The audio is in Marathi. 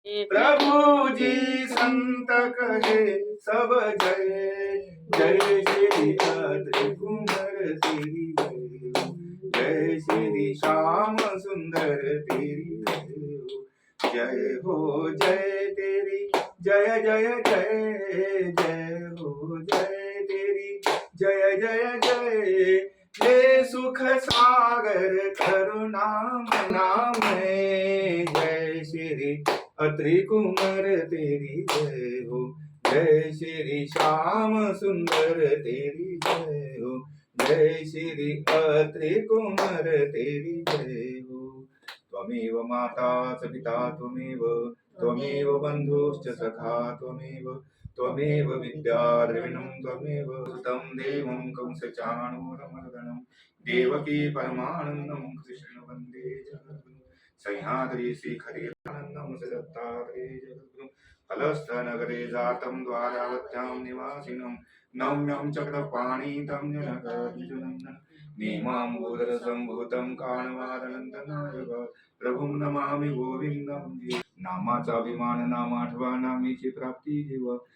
प्रभु जी संत कहे सब जय जय श्री अत्रि कुंवर तेरी जय श्री श्याम सुंदर तेरी जय हो जय तेरी जय जय जय जय हो जय तेरी जय जय जय हे सुख सागर करुणामय नाम जय श्री अत्रि कुंवर तेरी जय हो जय श्री श्याम सुंदर तेरी जय हो जय श्री अत्रि कुंवर तेरी जय हो त्वमेव माता च पिता त्वमेव बन्धुश्च सखा त्वमेव विद्या द्रविणं त्वमेव सुतं देवं कंसचाणूरमर्दनं देवकी परमानन्दं कृष्ण वन्दे जगद्गुरुं सह्याद्रि शिखरे आनन्दं स दत्तात्रेय जगद्गुरुं फलस्थनगरे जातं द्वारावत्यां निवासिनं नम्यं चक्रपाणितं जनकद्विजनन्दनं नेमाम्बोधरसम्भूतं काणवादनन्दनायक प्रभुं नमामि गोविन्दं नामाचा अभिमान नाम आठवा नामीची प्राप्ती जीव